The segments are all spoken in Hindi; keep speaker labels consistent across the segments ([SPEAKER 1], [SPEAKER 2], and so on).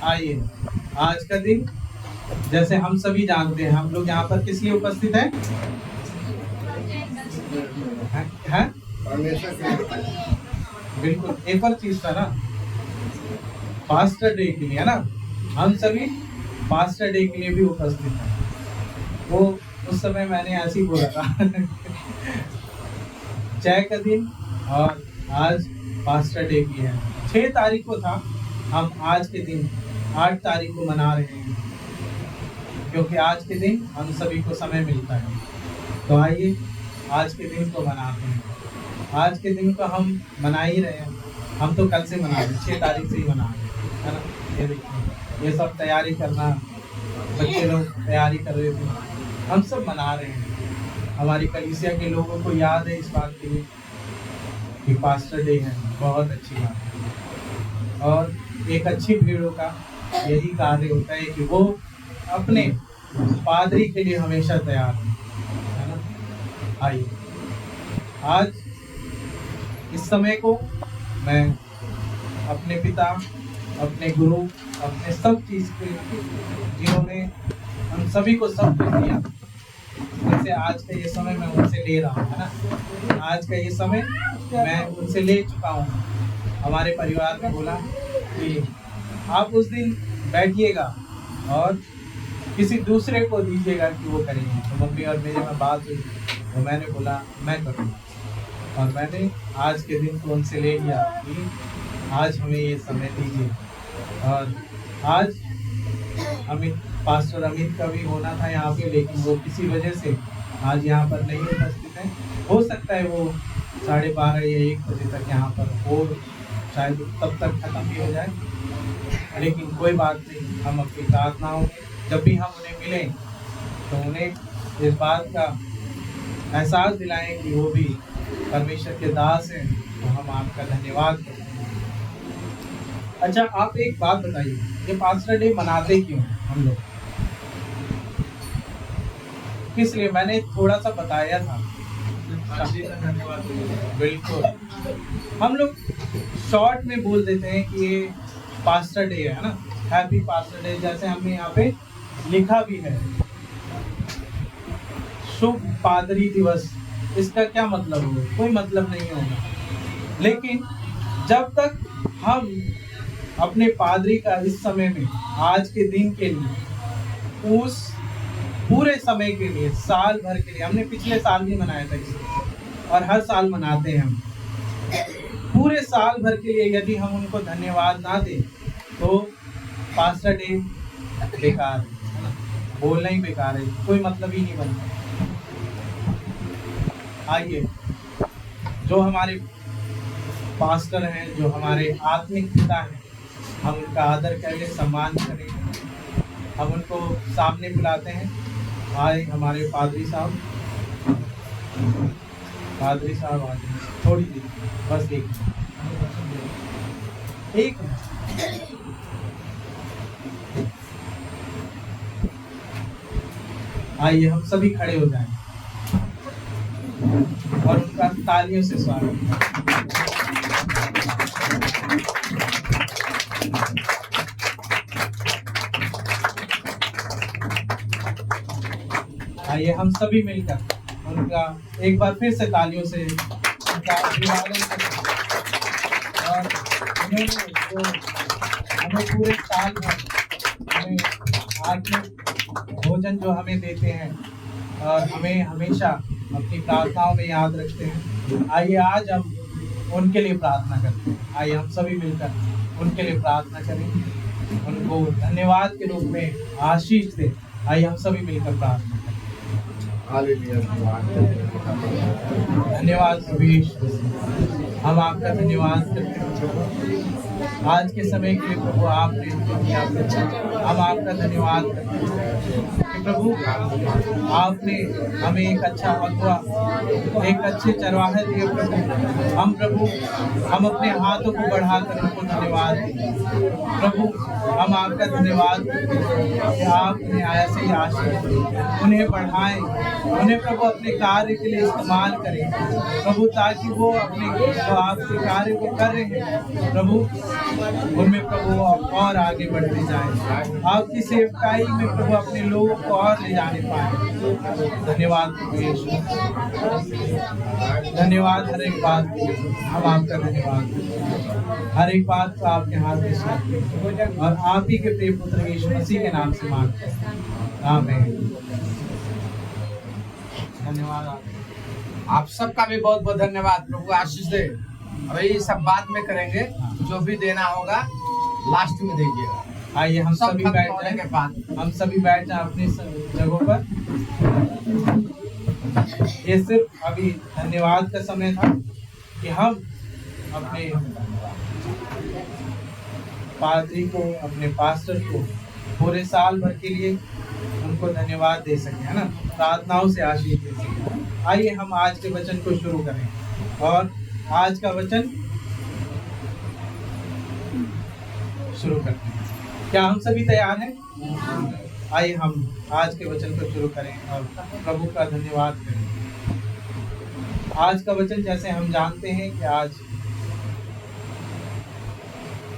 [SPEAKER 1] आइए, आज का दिन जैसे हम सभी जानते हैं, हम लोग यहाँ पर किस लिए उपस्थित हैं? हैं? बिल्कुल, एक और चीज था ना, पास्टर डे के लिए, है ना। हम सभी पास्टर डे के लिए भी उपस्थित हैं। वो उस समय मैंने ऐसे ही बोला था जय का दिन, और आज पास्टर डे भी है। 6 तारीख को था, हम आज के दिन 8 तारीख को मना रहे हैं, क्योंकि आज के दिन हम सभी को समय मिलता है। तो आइए आज के दिन को मनाते हैं। आज के दिन को हम मना ही रहे हैं, हम तो कल से मना रहे हैं, 6 तारीख से ही मना रहे हैं, है ना। ये देखिए, ये सब तैयारी करना, बच्चे लोग तैयारी कर रहे थे, हम सब मना रहे हैं। हमारी कलीसिया के लोगों को याद है इस बात के लिए कि पास्टर डे है, बहुत अच्छी बात है। और एक अच्छी भीड़ों का यही कार्य होता है कि वो अपने पादरी के लिए हमेशा तैयार है ना। आइए, आज इस समय को मैं अपने पिता, अपने गुरु, अपने सब चीज के, जिन्होंने हम सभी को सब कुछ दिया, जैसे आज का ये समय मैं उनसे ले रहा हूँ, है ना। आज का ये समय मैं उनसे ले चुका हूँ। हमारे परिवार ने बोला कि आप उस दिन बैठिएगा और किसी दूसरे को दीजिएगा कि वो करेंगे। तो मम्मी और मेरे में बात हुई, तो मैंने बोला मैं करूँगा, और मैंने आज के दिन को उनसे ले लिया कि आज हमें ये समय दीजिए। और आज पास्टर अमित का भी होना था यहाँ पे, लेकिन वो किसी वजह से आज यहाँ पर नहीं उपस्थित है। हो सकता है वो 12:30 या 1 बजे तक यहाँ पर हो, शायद तब तक खत्म भी हो जाए, लेकिन कोई बात नहीं। हम अपनी प्रार्थनाओं में जब भी हम उन्हें मिलें तो उन्हें इस बात का एहसास दिलाएं कि वो भी परमेश्वर के दास हैं, तो हम आपका धन्यवाद करते हैं। अच्छा, आप एक बात बताइए, ये पास्टर डे मनाते क्यों हम लोग, किस लिए? मैंने थोड़ा सा बताया था। बिल्कुल, हम लोग शॉर्ट में बोल देते हैं कि ये पास्टर डे है ना, हैप्पी पास्टर डे, जैसे हमने यहाँ पे लिखा भी है, शुभ पादरी दिवस। इसका क्या मतलब होगा? कोई मतलब नहीं होगा, लेकिन जब तक हम अपने पादरी का इस समय में, आज के दिन के लिए, उस पूरे समय के लिए, साल भर के लिए, हमने पिछले साल भी मनाया था इसे, और हर साल मनाते हैं हम, पूरे साल भर के लिए यदि हम उनको धन्यवाद ना दें तो पास्टर डे बेकार है, बोलना ही बेकार है, कोई मतलब ही नहीं बनता। आइए, जो हमारे पास्टर हैं, जो हमारे आत्मिक पिता हैं, हम उनका आदर करें, सम्मान करें। हम उनको सामने बुलाते हैं। आए हमारे पादरी साहब, पादरी साहब आ जाए, थोड़ी देर, बस एक आइए हम सभी खड़े हो जाएं और उनका तालियों से स्वागत। आइए हम सभी मिलकर उनका एक बार फिर से तालियों से उनका अभिवादन करें, और उन्होंने जो हमें पूरे साल भर हमें आत्मिक भोजन जो हमें देते हैं और हमें हमेशा अपनी प्रार्थनाओं में याद रखते हैं। आइए आज हम उनके लिए प्रार्थना करते हैं। आइए हम सभी मिलकर उनके लिए प्रार्थना करें, उनको धन्यवाद के रूप में आशीष दें। आइए हम सभी मिलकर प्रार्थना करें। धन्यवाद प्रभु, हम आपका धन्यवाद करते हैं आज के समय के लिए प्रभु, आपने जो दिया, हम आपका धन्यवाद करते हैं। प्रभु आपने हमें एक अच्छा अगुआ, एक अच्छे चरवाहे दिए प्रभु। हम प्रभु हम अपने हाथों को बढ़ाकर उनको धन्यवाद दें प्रभु। हम आपका धन्यवाद करते हैं कि आप उन्हें ऐसे ही आशीष दें, उन्हें बढ़ाएं, उन्हें प्रभु अपने कार्य के लिए इस्तेमाल करें प्रभु, ताकि वो अपने जो आपके कार्य को कर रहे हैं प्रभु उनमें प्रभु और आगे बढ़ते जाएं, आपकी सेवकाई में प्रभु अपने लोगों को और ले जाने पाए। धन्यवाद प्रभु यीशु, धन्यवाद हर एक बात के लिए। हम आपका धन्यवाद हर एक बात को आपके हाथ में सौंपते हैं और आप ही के प्रिय पुत्र यीशु मसीह के नाम से मांगते हैं, आमीन। धन्यवाद
[SPEAKER 2] आप सबका भी बहुत बहुत धन्यवाद। प्रभु आशीष दे। अभी सब बाद में करेंगे, जो भी देना होगा लास्ट में दीजिएगा।
[SPEAKER 1] आइए हम
[SPEAKER 2] सब
[SPEAKER 1] सभी
[SPEAKER 2] खत्म
[SPEAKER 1] बैठ
[SPEAKER 2] होने
[SPEAKER 1] जाएं,
[SPEAKER 2] के बाद
[SPEAKER 1] हम सभी बैठ जाएं अपनी जगहों पर। ये सिर्फ अभी धन्यवाद का समय था कि हम अपने पादरी को, अपने पास्टर को पूरे साल भर के लिए उनको धन्यवाद दे सके, है ना, प्रार्थनाओं से आशीष दे सके। आइए हम आज के वचन को शुरू करें और आज का वचन शुरू करते हैं। क्या हम सभी तैयार हैं? आइए हम आज के वचन को शुरू करें और प्रभु का धन्यवाद करें। आज का वचन जैसे हम जानते हैं कि आज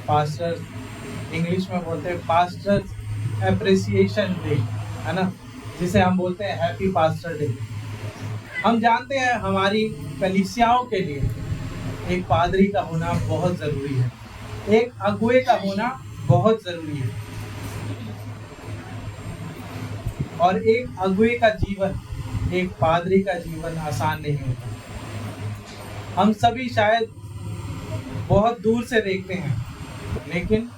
[SPEAKER 1] पास्टर, इंग्लिश में बोलते हैं पास्टर एप्रिसिएशन डे, है ना, जिसे हम बोलते हैं हैप्पी पास्टर डे। हम जानते हैं हमारी कलीसियाओं के लिए एक पादरी का होना बहुत ज़रूरी है, एक अगुए का होना बहुत ज़रूरी है, और एक अगुए का जीवन, एक पादरी का जीवन आसान नहीं होता। हम सभी शायद बहुत दूर से देखते हैं, लेकिन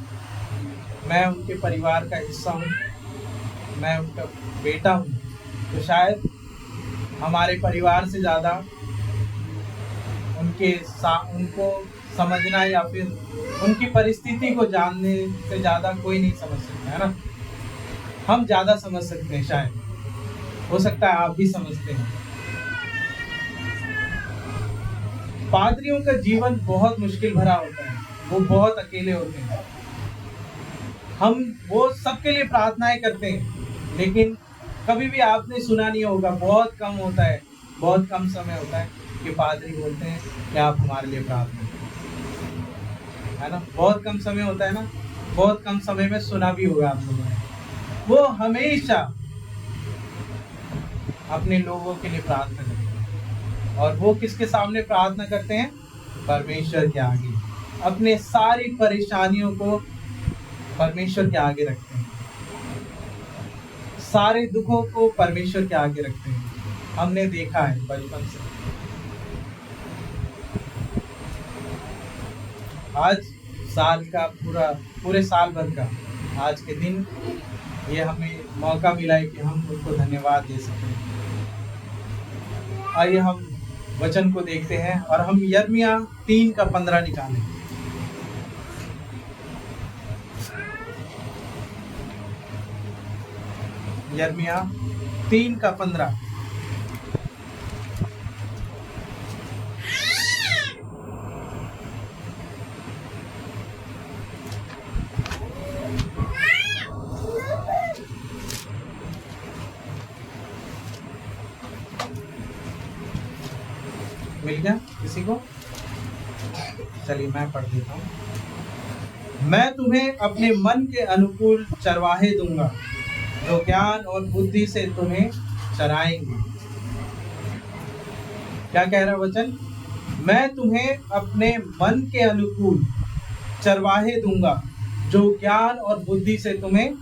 [SPEAKER 1] मैं उनके परिवार का हिस्सा हूँ, मैं उनका बेटा हूँ, तो शायद हमारे परिवार से ज़्यादा उनको समझना या फिर उनकी परिस्थिति को जानने से ज़्यादा कोई नहीं समझ सकता, है ना। हम ज़्यादा समझ सकते हैं, शायद हो सकता है आप भी समझते हैं। पादरियों का जीवन बहुत मुश्किल भरा होता है, वो बहुत अकेले होते हैं। हम वो सबके लिए प्रार्थनाएं करते हैं, लेकिन कभी भी आपने सुना नहीं होगा, बहुत कम होता है, बहुत कम समय होता है कि पादरी बोलते हैं कि आप हमारे लिए प्रार्थना करें, है ना। बहुत कम समय होता है ना, बहुत कम समय में सुना भी होगा आप लोगों ने। वो हमेशा अपने लोगों के लिए प्रार्थना करते हैं, और वो किसके सामने प्रार्थना करते हैं? परमेश्वर के आगे। अपने सारी परेशानियों को परमेश्वर के आगे रखते हैं, सारे दुखों को परमेश्वर के आगे रखते हैं। हमने देखा है बचपन से। आज साल का पूरे साल भर का आज के दिन ये हमें मौका मिला है कि हम उनको धन्यवाद दे सकें। आइए हम वचन को देखते हैं और हम यिर्मयाह 3:15 निकालें। यिर्मयाह 3:15। मिल गया किसी को? चलिए मैं पढ़ देता हूँ। मैं तुम्हें अपने मन के अनुकूल चरवाहे दूंगा, जो ज्ञान और बुद्धि से तुम्हें चराएंगे। क्या कह रहा वचन? मैं तुम्हें अपने मन के अनुकूल चरवाहे दूंगा, जो ज्ञान और बुद्धि से तुम्हें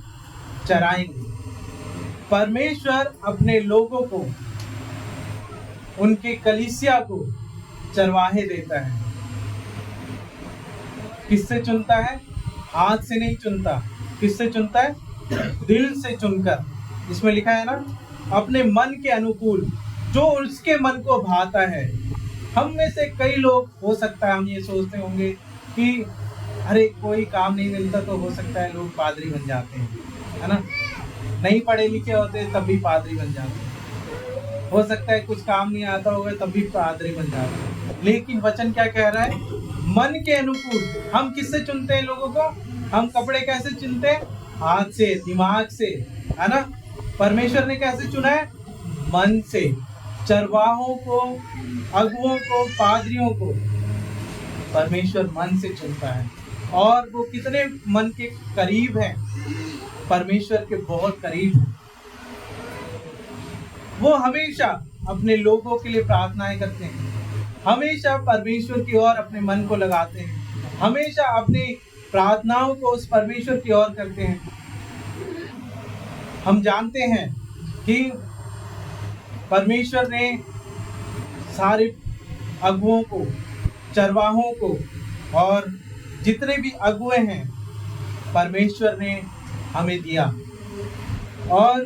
[SPEAKER 1] चराएंगे। परमेश्वर अपने लोगों को, उनके कलीसिया को चरवाहे देता है। किससे चुनता है? हाथ से नहीं चुनता। किससे चुनता है? दिल से चुनकर। इसमें लिखा है ना, अपने मन के अनुकूल, जो उसके मन को भाता है। हम में से कई लोग, हो सकता है हम ये सोचते होंगे कि अरे कोई काम नहीं मिलता तो हो सकता है लोग पादरी बन जाते हैं, है ना। नहीं पढ़े लिखे होते तब भी पादरी बन जाते। हो सकता है कुछ काम नहीं आता होगा तब भी पादरी बन जाते। लेकिन वचन क्या कह रहा है? मन के अनुकूल। हम किससे चुनते हैं लोगों को? हम कपड़े कैसे चुनते हैं? हाथ से, दिमाग से, है ना? परमेश्वर ने कैसे चुना है? मन से। चरवाहों को, अगुओं को, पादरियों को परमेश्वर मन से चुनता है। और वो कितने मन के करीब हैं? परमेश्वर के बहुत करीब हैं। वो हमेशा अपने लोगों के लिए प्रार्थनाएं करते हैं, हमेशा परमेश्वर की ओर अपने मन को लगाते हैं, हमेशा अपनी प्रार्थनाओं को उस परमेश्वर की ओर करते हैं। हम जानते हैं कि परमेश्वर ने सारे अगुओं को, चरवाहों को और जितने भी अगुए हैं परमेश्वर ने हमें दिया। और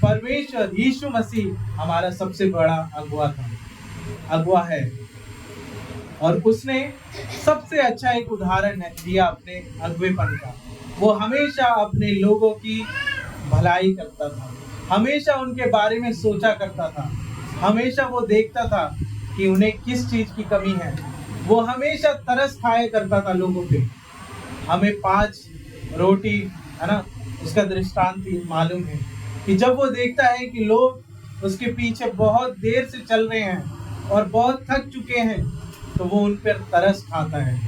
[SPEAKER 1] परमेश्वर यीशु मसीह हमारा सबसे बड़ा अगुआ है। और उसने सबसे अच्छा एक उदाहरण दिया अपने अगुवेपन का। वो हमेशा अपने लोगों की भलाई करता था, हमेशा उनके बारे में सोचा करता था, हमेशा वो देखता था कि उन्हें किस चीज की कमी है। वो हमेशा तरस खाया करता था लोगों पे। हमें 5 रोटी, है ना, उसका दृष्टांत मालूम है कि जब वो देखता है कि लोग उसके पीछे बहुत देर से चल रहे हैं और बहुत थक चुके हैं, तो वो उन पर तरस खाता है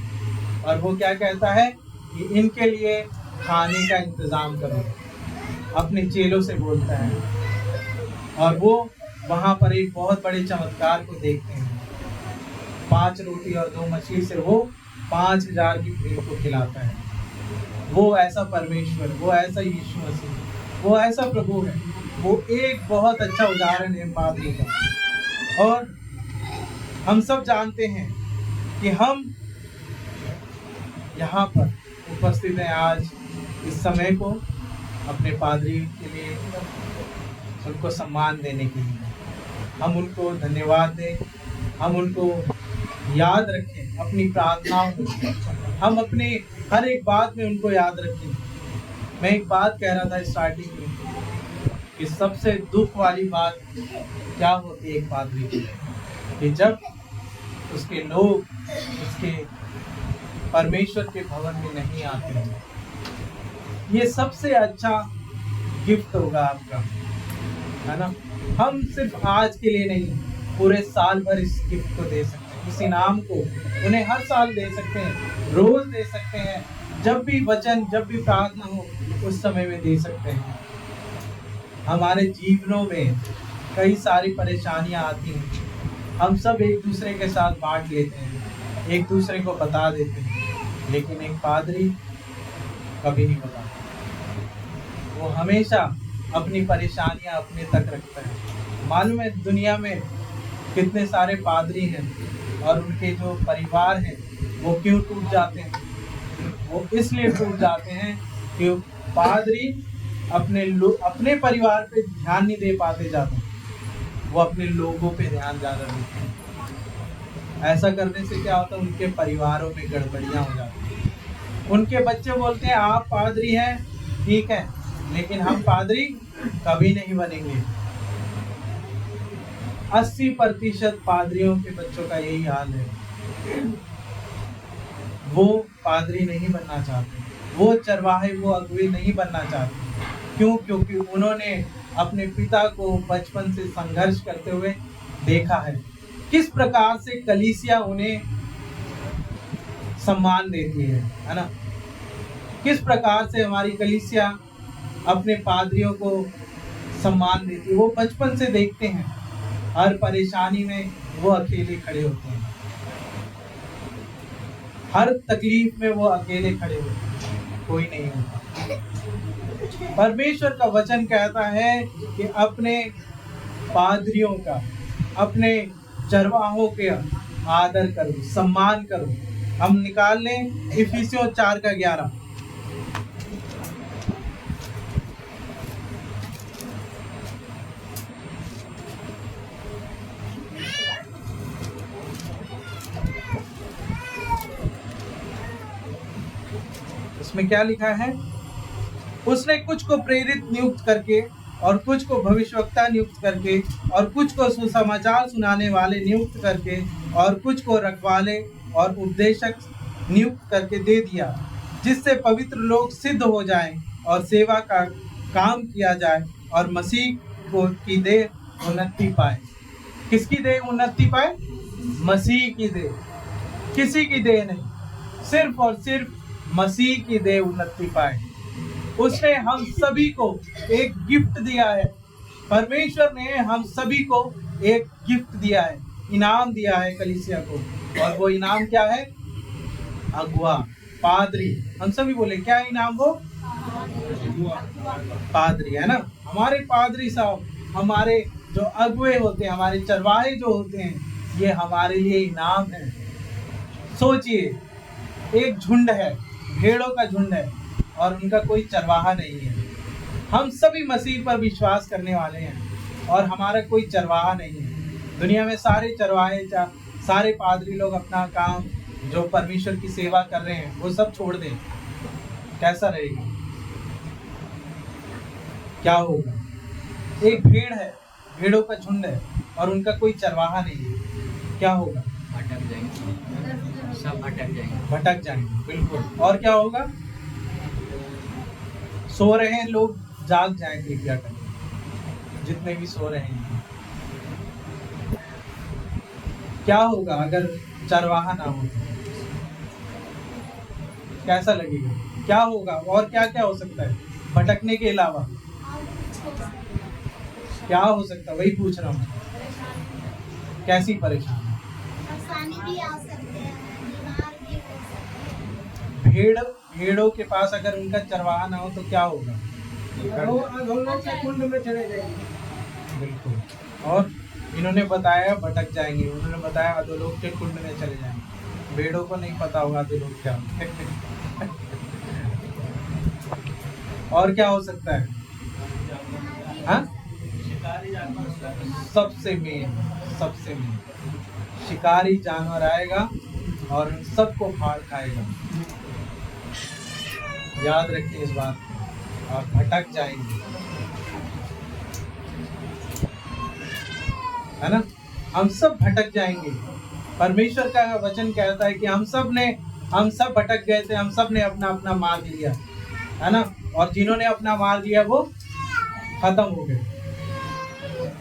[SPEAKER 1] और वो क्या कहता है कि इनके लिए खाने का इंतजाम करो। अपने चेलों से बोलता है और वो वहां पर एक बहुत बड़े चमत्कार को देखते हैं। 5 रोटी और 2 मछली से वो 5000 की भीड़ को खिलाता है। वो ऐसा परमेश्वर, वो ऐसा यीशु मसीह, वो ऐसा प्रभु है। वो एक बहुत अच्छा उदाहरण है पादरी का। और हम सब जानते हैं कि हम यहाँ पर उपस्थित हैं आज इस समय को अपने पादरी के लिए, उनको सम्मान देने के लिए। हम उनको धन्यवाद दें, हम उनको याद रखें अपनी प्रार्थनाओं में, हम अपने हर एक बात में उनको याद रखें। मैं एक बात कह रहा था स्टार्टिंग में कि सबसे दुख वाली बात क्या होती है एक पादरी की, कि जब उसके लोग उसके परमेश्वर के भवन में नहीं आते हैं। ये सबसे अच्छा गिफ्ट होगा आपका, है ना? हम सिर्फ आज के लिए नहीं, पूरे साल भर इस गिफ्ट को दे सकते हैं, इस इनाम को उन्हें हर साल दे सकते हैं, रोज दे सकते हैं, जब भी वचन, जब भी प्रार्थना हो उस समय में दे सकते हैं। हमारे जीवनों में कई सारी परेशानियां आती हैं, हम सब एक दूसरे के साथ बांट लेते हैं, एक दूसरे को बता देते हैं, लेकिन एक पादरी कभी नहीं बताता। वो हमेशा अपनी परेशानियां अपने तक रखता है। मालूम है दुनिया में कितने सारे पादरी हैं और उनके जो परिवार हैं वो क्यों टूट जाते हैं? वो इसलिए टूट जाते हैं कि पादरी अपने परिवार पे ध्यान नहीं दे पाते ज़्यादा, वो अपने लोगों पे ध्यान ज़्यादा देते हैं। ऐसा करने से क्या होता है? उनके परिवारों में गड़बड़ियाँ हो जाती हैं। उनके बच्चे बोलते हैं आप पादरी हैं, ठीक है, लेकिन हम पादरी कभी नहीं बनेंगे। 80% पादरियों के बच्चों का यही हाल है। वो पादरी नहीं बनना चाहते, वो चरवाहे, वो अगुवे नहीं बनना चाहते। क्यों? क्योंकि उन्होंने अपने पिता को बचपन से संघर्ष करते हुए देखा है, किस प्रकार से कलीसिया उन्हें सम्मान देती है ना? किस प्रकार से हमारी कलीसिया अपने पादरियों को सम्मान देती है। वो बचपन से देखते हैं, हर परेशानी में वो अकेले खड़े होते हैं, हर तकलीफ में वो अकेले खड़े होते हैं, कोई नहीं होता। परमेश्वर का वचन कहता है कि अपने पादरियों का, अपने चरवाहों के आदर करो, सम्मान करो। हम निकाल लें इफिसियों 4:11। इसमें क्या लिखा है? उसने कुछ को प्रेरित नियुक्त करके और कुछ को भविष्यवक्ता नियुक्त करके और कुछ को सुसमाचार सुनाने वाले नियुक्त करके और कुछ को रखवाले और उपदेशक नियुक्त करके दे दिया, जिससे पवित्र लोग सिद्ध हो जाएं और सेवा का काम किया जाए और मसीह को की देह उन्नति पाए। किसकी देह उन्नति पाए? मसीह की देह, किसी की देह नहीं, सिर्फ और सिर्फ मसीह की देह उन्नति पाए। उसने हम सभी को एक गिफ्ट दिया है। परमेश्वर ने हम सभी को एक गिफ्ट दिया है, इनाम दिया है कलीसिया को, और वो इनाम क्या है? अगुआ, पादरी। हम सभी बोले क्या इनाम? वो पादरी है ना। हमारे पादरी साहब, हमारे जो अगुए होते हैं, हमारे चरवाहे जो होते हैं, ये हमारे लिए इनाम है। सोचिए, एक झुंड है, भेड़ों का झुंड है और उनका कोई चरवाहा नहीं है। हम सभी मसीह पर विश्वास करने वाले हैं और हमारा कोई चरवाहा नहीं है। दुनिया में सारे चरवाहे, सारे पादरी लोग अपना काम जो परमेश्वर की सेवा कर रहे हैं वो सब छोड़ दें, कैसा रहेगा? क्या होगा? एक भेड़ है, भेड़ों का झुंड है और उनका कोई चरवाहा नहीं है, क्या होगा?
[SPEAKER 2] भटक जाएंगे, सब भटक जाएंगे,
[SPEAKER 1] भटक जाएंगे, बिल्कुल। और क्या होगा? सो रहे हैं लोग, जाग जाएं कृपया करके, जितने भी सो रहे हैं। क्या होगा अगर चरवाहा ना हो? कैसा लगेगा? क्या होगा? और क्या क्या हो सकता है भटकने के अलावा? क्या हो सकता है? वही पूछ रहा हूँ। कैसी परेशानी?
[SPEAKER 3] भी आ सकते हैं, बीमार भी हो सकते हैं।
[SPEAKER 1] भेड़ों के पास अगर उनका चरवाहा ना हो तो क्या होगा?
[SPEAKER 2] कुंड में चले जाएंगे।
[SPEAKER 1] बिल्कुल। और इन्होंने बताया भटक जाएंगे, उन्होंने बताया अधोलोक के कुंड में चले जाएंगे। भेड़ों को नहीं पता होगा अधोलोक क्या होता है। और क्या हो सकता है? हाँ? सबसे मेन शिकारी जानवर आएगा और उन सबको फाड़ खाएगा। याद रखिए इस बात को, और भटक जाएंगे, है ना। हम सब भटक जाएंगे। परमेश्वर का वचन कहता है कि हम सब भटक गए थे, हम सब ने अपना अपना मार्ग लिया, है ना। और जिन्होंने अपना मार्ग लिया वो खत्म हो गए।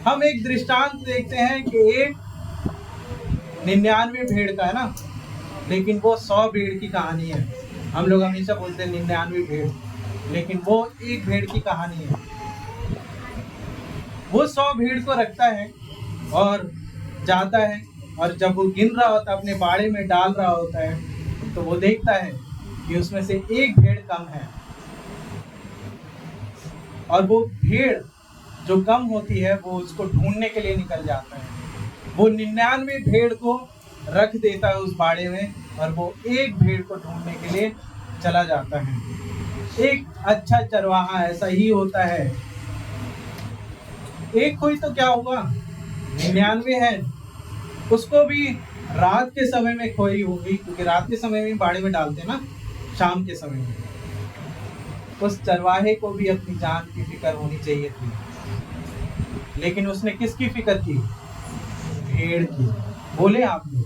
[SPEAKER 1] हम एक दृष्टांत देखते हैं कि एक 99 भेड़ का है ना, लेकिन वो 100 भेड़ की कहानी है। हम लोग हमेशा बोलते हैं 99 भेड़, लेकिन वो एक भेड़ की कहानी है। वो 100 भेड़ को रखता है और जाता है, और जब वो गिन रहा होता है, अपने बाड़े में डाल रहा होता है, तो वो देखता है कि उसमें से एक भेड़ कम है। और वो भेड़ जो कम होती है वो उसको ढूंढने के लिए निकल जाता है। वो 99 भेड़ को रख देता है उस बाड़े में, और वो एक भेड़ को ढूंढने के लिए चला जाता है। एक अच्छा चरवाहा ऐसा ही होता है। एक कोई तो क्या हुआ, 99 है, उसको भी रात के समय में खोई होगी, क्योंकि रात के समय में बाड़े में डालते हैं ना, शाम के समय में। उस चरवाहे को भी अपनी जान की फिक्र होनी चाहिए थी, लेकिन उसने किसकी फिक्र की? भेड़ की। बोले आप लोग,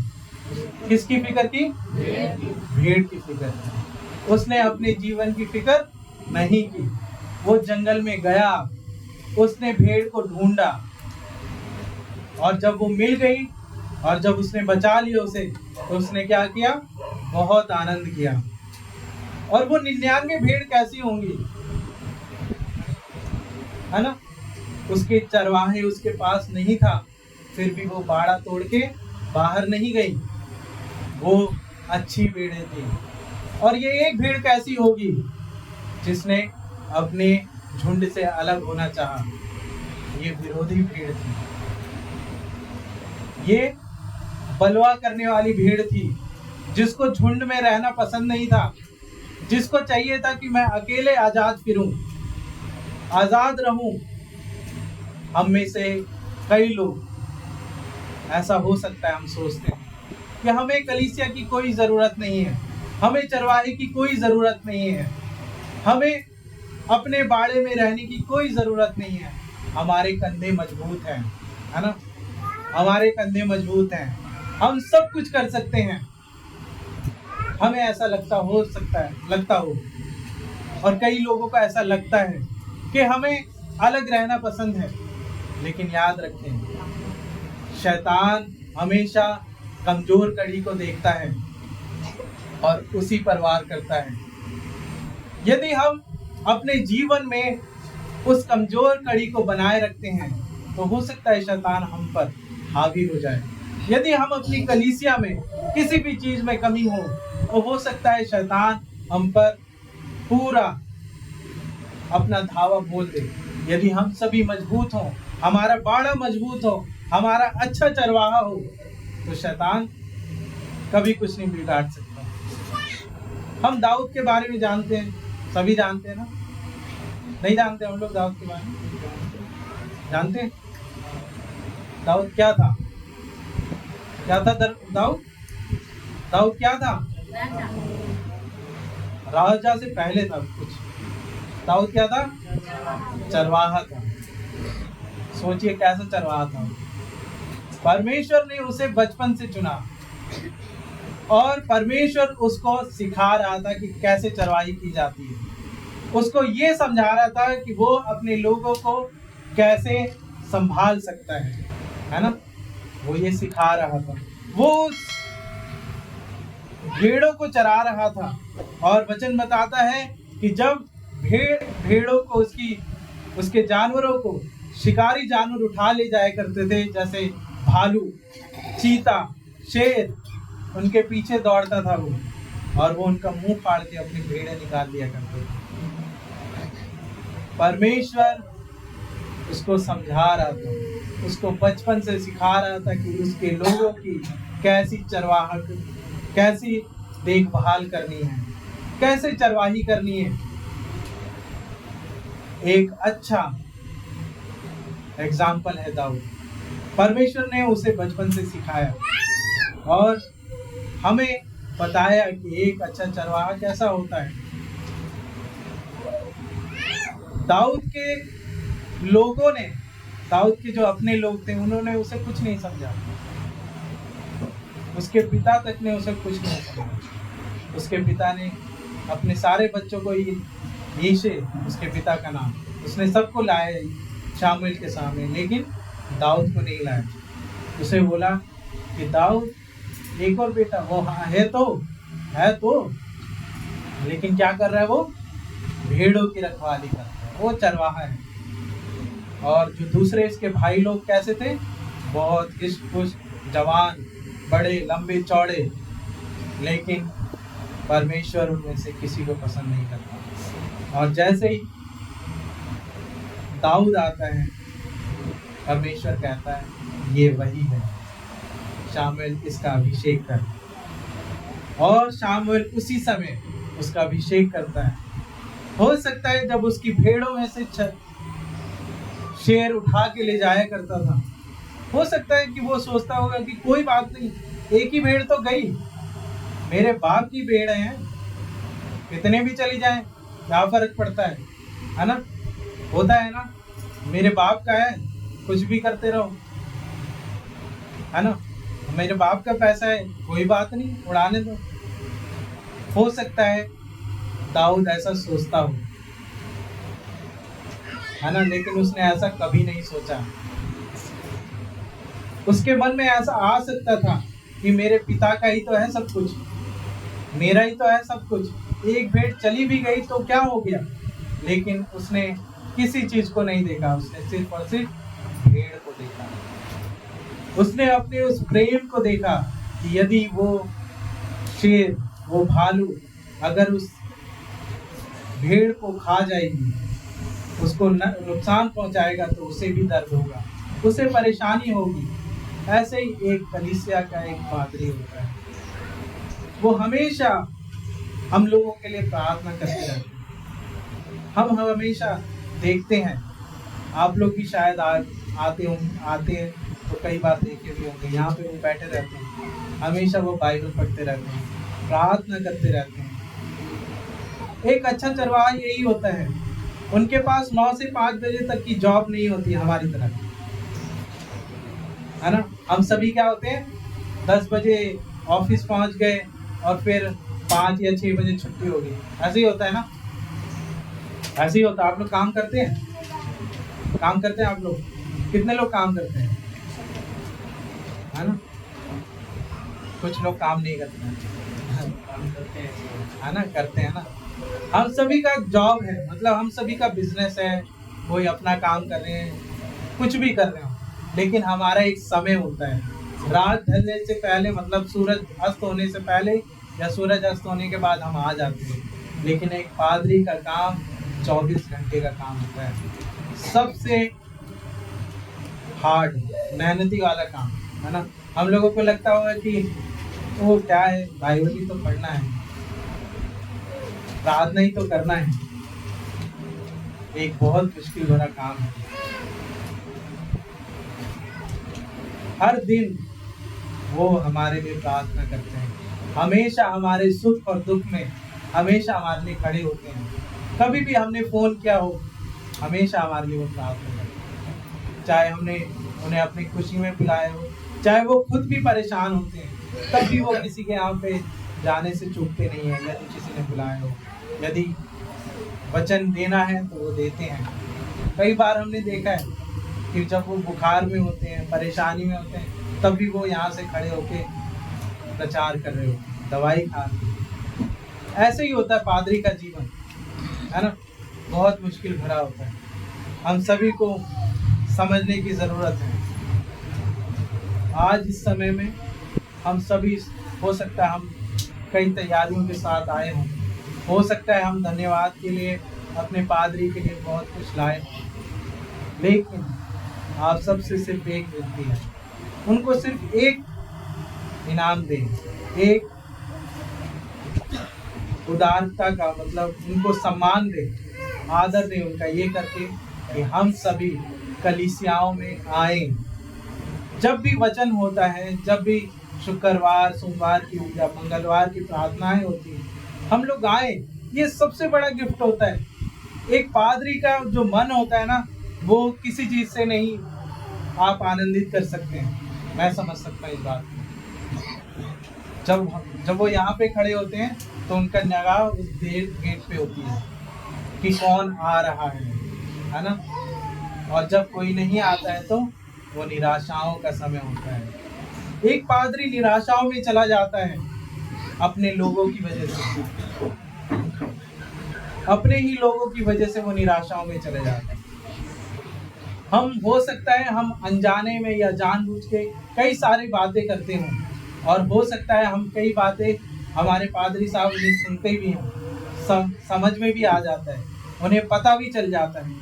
[SPEAKER 1] किसकी फिक्र की? भेड़ की फिक्र की। उसने अपने जीवन की फिक्र नहीं की। वो जंगल में गया, उसने भेड़ को ढूंढा, और जब वो मिल गई और जब उसने बचा लिया उसे, तो उसने क्या किया? बहुत आनंद किया। और वो 99 भेड़ कैसी होंगी, है ना। उसके चरवाहे उसके पास नहीं था, फिर भी वो बाड़ा तोड़ के बाहर नहीं गई। वो अच्छी भेड़ें थी। और ये एक भेड़ कैसी होगी जिसने अपने झुंड से अलग होना चाहा? ये विरोधी भेड़ थी। ये बलवा करने वाली भेड़ थी, जिसको झुंड में रहना पसंद नहीं था, जिसको चाहिए था कि मैं अकेले आजाद फिरूं, आजाद रहूं। हम में से कई लोग ऐसा हो सकता है, हम सोचते हैं कि हमें कलीसिया की कोई जरूरत नहीं है, हमें चरवाहे की कोई जरूरत नहीं है, हमें अपने बाड़े में रहने की कोई जरूरत नहीं है। हमारे कंधे मजबूत हैं, है ना, हमारे कंधे मजबूत हैं, हम सब कुछ कर सकते हैं। हमें ऐसा लगता हो और कई लोगों को ऐसा लगता है कि हमें अलग रहना पसंद है, लेकिन याद रखें, शैतान हमेशा कमजोर कड़ी को देखता है और उसी पर वार करता है। यदि हम अपने जीवन में उस कमजोर कड़ी को बनाए रखते हैं तो हो सकता है शैतान हम पर हावी हो जाए। यदि हम अपनी कलीसिया में किसी भी चीज में कमी हो सकता है शैतान हम पर पूरा अपना धावा बोल दे। यदि हम सभी मजबूत हों, हमारा बाड़ा मजबूत हो, हमारा अच्छा चरवाहा हो, तो शैतान कभी कुछ नहीं बिगाड़ सकता। हम दाऊद के बारे में जानते हैं, सभी जानते हैं ना? नहीं जानते हम लोग दाऊद के बारे में? जानते हैं दाऊद क्या था? दाऊद क्या था? राजा से पहले था कुछ। दाऊद क्या था? चरवाहा था। सोचिए कैसा चरवाहा था। परमेश्वर ने उसे बचपन से चुना और परमेश्वर उसको सिखा रहा था कि कैसे चरवाही की जाती है। उसको ये समझा रहा था कि वो अपने लोगों को कैसे संभाल सकता है ना? वो ये सिखा रहा था। वो भेड़ों को चरा रहा था और वचन बताता है कि जब भेड़ों को उसके जानवरों को शिकारी जानवर उठा ले जाया करते थे, जैसे भालू, चीता, शेर, उनके पीछे दौड़ता था वो, और वो उनका मुंह फाड़ के अपनी भेड़ें निकाल दिया करते थे। परमेश्वर उसको समझा रहा था, उसको बचपन से सिखा रहा था कि उसके लोगों की कैसी देखभाल करनी है, कैसे चरवाही करनी है। एक अच्छा एग्जाम्पल है दाऊद। परमेश्वर ने उसे बचपन से सिखाया और हमें बताया कि एक अच्छा चरवाहा कैसा होता है। दाऊद के जो अपने लोग थे, उन्होंने उसे कुछ नहीं समझा। उसके पिता तक ने उसे कुछ नहीं समझा। उसके पिता ने अपने सारे बच्चों को यीशे, उसके पिता का नाम, उसने सबको लाया शामुएल के सामने, लेकिन दाऊद को नहीं लाया। उसे बोला कि दाऊद एक और बेटा वो है तो, लेकिन क्या कर रहा है वो? भेड़ों की रखवाली कर रहा है, वो चरवाहा है। और जो दूसरे इसके भाई लोग कैसे थे? बहुत हिष्ट-पुष्ट, जवान, बड़े, लंबे, चौड़े, लेकिन परमेश्वर उनमें से किसी को पसंद नहीं करता। और जैसे ही दाऊद आता है, परमेश्वर कहता है ये वही है, शामुएल इसका अभिषेक कर। और शामुएल उसी समय उसका अभिषेक करता है। हो सकता है जब उसकी भेड़ों में से शेर उठा के ले जाया करता था, हो सकता है कि वो सोचता होगा कि कोई बात नहीं, एक ही भेड़ तो गई, मेरे बाप की भेड़ है, कितने भी चली जाए क्या फर्क पड़ता है ना? होता है ना, मेरे बाप का है, कुछ भी करते रहो, है ना, मेरे बाप का पैसा है, कोई बात नहीं, उड़ाने दो। हो सकता है दाऊद ऐसा सोचता हो, है ना, लेकिन उसने ऐसा कभी नहीं सोचा। उसके मन में ऐसा आ सकता था कि मेरे पिता का ही तो है सब कुछ, मेरा ही तो है सब कुछ, एक भेड़ चली भी गई तो क्या हो गया। लेकिन उसने किसी चीज को नहीं देखा, उसने सिर्फ और सिर्फ भेड़ को देखा। उसने अपने उस प्रेम को देखा कि यदि वो शेर, वो भालू अगर उस भेड़ को खा जाएगी, उसको नुकसान पहुंचाएगा, तो उसे भी दर्द होगा, उसे परेशानी होगी। ऐसे ही एक कलीसिया का एक पादरी होता है, वो हमेशा हम लोगों के लिए प्रार्थना करते रहते हैं। हम हमेशा देखते हैं, आप लोग भी शायद आते हैं तो कई बार देखे भी होंगे, यहाँ पे वो बैठे रहते हैं, हमेशा वो बाइबल पढ़ते रहते हैं, प्रार्थना करते रहते हैं। एक अच्छा चरवाहा यही होता है, उनके पास 9 से 5 बजे तक की जॉब नहीं होती हमारी तरह, है ना। हम सभी क्या होते हैं, 10 बजे ऑफिस पहुंच गए और फिर 5 या 6 बजे छुट्टी हो गई, ऐसे ही होता है ना, ऐसे ही होता है। आप लोग काम करते हैं, काम करते हैं आप लोग, कितने लोग काम करते हैं, है ना। कुछ लोग काम नहीं करते हैं, है ना, करते हैं ना। हम सभी का जॉब है, मतलब हम सभी का बिजनेस है, कोई अपना काम कर रहे हैं, कुछ भी कर रहे हो, लेकिन हमारा एक समय होता है, रात ढलने से पहले, मतलब सूरज अस्त होने से पहले या सूरज अस्त होने के बाद हम आ जाते हैं। लेकिन एक पादरी का काम 24 घंटे का काम होता है, सबसे हार्ड, मेहनती वाला काम, है ना। हम लोगों को लगता होगा कि वो क्या है, बाइबल ही तो पढ़ना है, प्रार्थना ही तो करना है। एक बहुत मुश्किल भरा काम है। हर दिन वो हमारे लिए प्रार्थना करते हैं, हमेशा हमारे सुख और दुख में हमेशा हमारे लिए खड़े होते हैं। कभी भी हमने फोन किया हो, हमेशा हमारे लिए वो प्रार्थना करते हैं। चाहे हमने उन्हें अपनी खुशी में बुलाया हो, चाहे वो खुद भी परेशान होते हैं, तब भी वो किसी के यहाँ पे जाने से चूकते नहीं है। यदि किसी ने बुलाया हो, यदि वचन देना है तो वो देते हैं। कई बार हमने देखा है कि जब वो बुखार में होते हैं, परेशानी में होते हैं, तब भी वो यहाँ से खड़े होके प्रचार कर रहे होते हैं, दवाई खा रहे होते हैं। ऐसे ही होता है पादरी का जीवन, है ना, बहुत मुश्किल भरा होता है। हम सभी को समझने की ज़रूरत है। आज इस समय में हम सभी, हो सकता है हम कई तैयारियों के साथ आए हों, हो सकता है हम धन्यवाद के लिए अपने पादरी के लिए बहुत कुछ लाए हों, लेकिन आप सबसे सिर्फ एक विनती है, उनको सिर्फ एक इनाम दें, एक उदारता का, मतलब उनको सम्मान दें, आदर दें उनका, ये करके कि हम सभी कलीसियाओं में आए। जब भी वचन होता है, जब भी शुक्रवार, सोमवार की या मंगलवार की प्रार्थनाएं होती हैं, हम लोग आए, ये सबसे बड़ा गिफ्ट होता है। एक पादरी का जो मन होता है ना, वो किसी चीज़ से नहीं आप आनंदित कर सकते हैं। मैं समझ सकता हूँ इस बात को। जब वो यहाँ पे खड़े होते हैं तो उनका निगाह उस गेट पे होती है कि कौन आ रहा है ना। और जब कोई नहीं आता है तो वो निराशाओं का समय होता है। एक पादरी निराशाओं में चला जाता है अपने लोगों की वजह से, अपने ही लोगों की वजह से वो निराशाओं में चले जाते हैं। हम, हो सकता है हम अनजाने में या जानबूझ के कई सारी बातें करते हों, और हो सकता है हम कई बातें हमारे पादरी साहब उन्हें सुनते भी हों, समझ में भी आ जाता है, उन्हें पता भी चल जाता है,